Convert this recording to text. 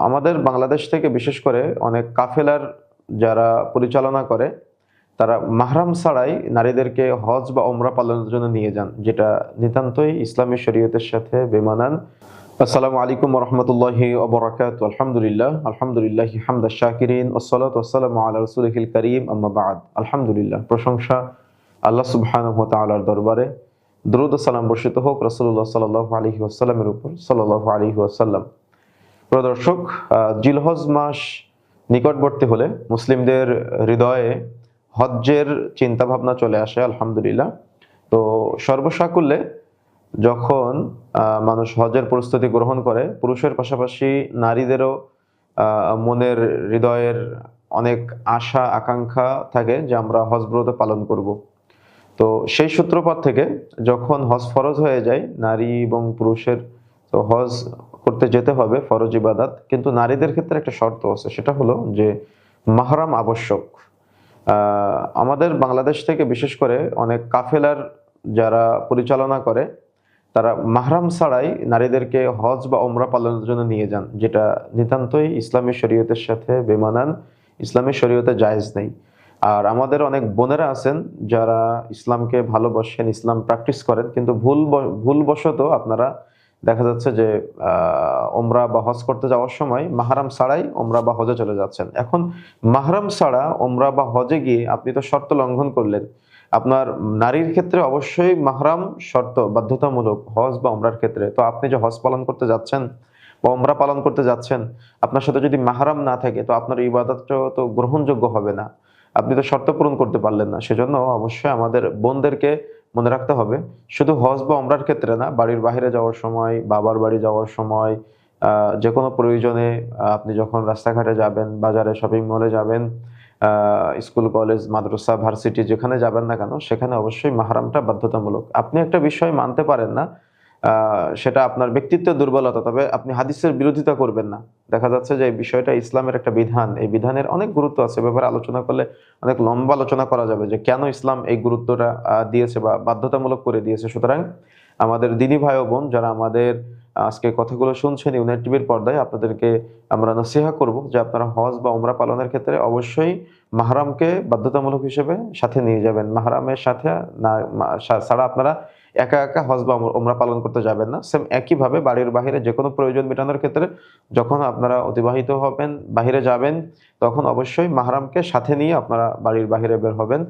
আমাদের বাংলাদেশ থেকে বিশেষ করে অনেক কাফেলার যারা পরিচালনা করে, তারা মাহরাম ছাড়াই নারীদেরকে হজ বা ওমরা পালনের জন্য নিয়ে যান, যেটা নিতান্তই ইসলামী শরীয়তের সাথে বেমানান। আসসালামু আলাইকুম ওয়া রাহমাতুল্লাহি ওয়া বারাকাতুহু। আলহামদুলিল্লাহি হামদাশ শাকিরিন ওয়াসসালাতু ওয়াসসালামু আলা রাসূলিল কারীম, আম্মা বা'দ। আলহামদুলিল্লাহ, প্রশংসা আল্লাহ সুবহানাহু ওয়া তাআলার দরবারে। দরুদ ও সালাম বর্ষিত হোক রাসূলুল্লাহ সাল্লাল্লাহু আলাইহি ওয়াসাল্লামের উপর, সাল্লাল্লাহু আলাইহি ওয়াসাল্লাম। প্রিয় দর্শক, জিলহজ মাস নিকটবর্তী হলে মুসলিমদের হৃদয়ে হজ্জের চিন্তা ভাবনা চলে আসে, আলহামদুলিল্লাহ। তো সর্বসাকুল্যে যখন মানুষ হজের প্রস্তুতি গ্রহণ করে, পুরুষের পাশাপাশি নারীদেরও মনের হৃদয়ের অনেক আশা আকাঙ্ক্ষা থাকে যে আমরা হজ ব্রত পালন করব। তো সেই সূত্রপাত থেকে যখন হজ ফরজ হয়ে যায় নারী এবং পুরুষের, তো হজ করতে যেতে হবে, ফরজ ইবাদত। কিন্তু নারীদের ক্ষেত্রে একটা শর্ত আছে, সেটা হলো যে মাহরাম আবশ্যক। আমাদের বাংলাদেশ থেকে বিশেষ করে অনেক কাফেলার যারা পরিচালনা করে, তারা মাহরাম ছাড়াই নারীদেরকে হজ বা ওমরা পালনের জন্য নিয়ে যান, যেটা নিতান্তই ইসলামী শরীয়তের সাথে বেমানান, ইসলামী শরীয়তে জায়েজ নেই। আর আমাদের অনেক বোনেরা আছেন যারা ইসলামকে ভালোবাসেন, ইসলাম প্র্যাকটিস করেন, কিন্তু ভুলবশত আপনারা দেখা যাচ্ছে যে ওমরা বা হজ করতে যাওয়ার সময় মাহরাম ছাড়াই ওমরা বা হজে চলে যাচ্ছেন। এখন মাহরাম ছাড়া ওমরা বা হজে গিয়ে আপনি তো শর্ত লঙ্ঘন করলেন। আপনার নারীর ক্ষেত্রে অবশ্যই মাহরাম শর্ত বাধ্যতামূলক হজ বা ওমরার ক্ষেত্রে। তো আপনি যে হজ পালন করতে যাচ্ছেন বা ওমরা পালন করতে যাচ্ছেন, আপনার সাথে যদি মাহরাম না থাকে তো আপনার ইবাদতটা তো গ্রহণযোগ্য হবে না। আপনি তো শর্ত পূরণ করতে পারলেন না। সেজন্য অবশ্যই আমাদের বোনদেরকে মনে রাখতে হবে, শুধু হজ বা ওমরার ক্ষেত্রে না, বাড়ির বাইরে যাওয়ার সময়, বাবার বাড়ি যাওয়ার সময়, যেকোনো প্রয়োজনে, আপনি যখন রাস্তাঘাটে যাবেন, বাজারে, শপিং মলে যাবেন, স্কুল, কলেজ, মাদ্রাসা, ভার্সিটি যেখানে যাবেন না কেন, সেখানে অবশ্যই মাহরামটা বাধ্যতামূলক। আপনি একটা বিষয় মানতে পারেন না, সেটা আপনার ব্যক্তিত্বের দুর্বলতা, তবে আপনি হাদিসের বিরোধিতা করবেন না। দেখা যাচ্ছে যে এই বিষয়টা ইসলামের একটা বিধান, এই বিধানের অনেক গুরুত্ব আছে। ব্যাপারে আলোচনা করলে অনেক লম্বা আলোচনা করা যাবে যে কেন ইসলাম এই গুরুত্বটা দিয়েছে বা বাধ্যতামূলক করে দিয়েছে। সুতরাং আমাদের দিনী ভাই ও বোন যারা আমাদের আজকে কথাগুলো শুনছেন ইউনাইট টিভির পর্দায়, আপনাদেরকে আমরা নসিহা করব যে আপনারা হজ বা ওমরা পালনের ক্ষেত্রে অবশ্যই মাহরামকে বাধ্যতামূলক হিসেবে সাথে নিয়ে যাবেন। মাহরামের সাথে না ছাড়া আপনারা একা একা হজ বা ওমরা পালন করতে যাবেন না। সেম একইভাবে বাড়ির বাহিরে যেকোনো প্রয়োজন মেটানোর ক্ষেত্রে যখন আপনারা অতিবাহিত হবেন, বাহিরে যাবেন, তখন অবশ্যই মাহরামকে সাথে নিয়ে আপনারা বাড়ির বাহিরে বের হবেন।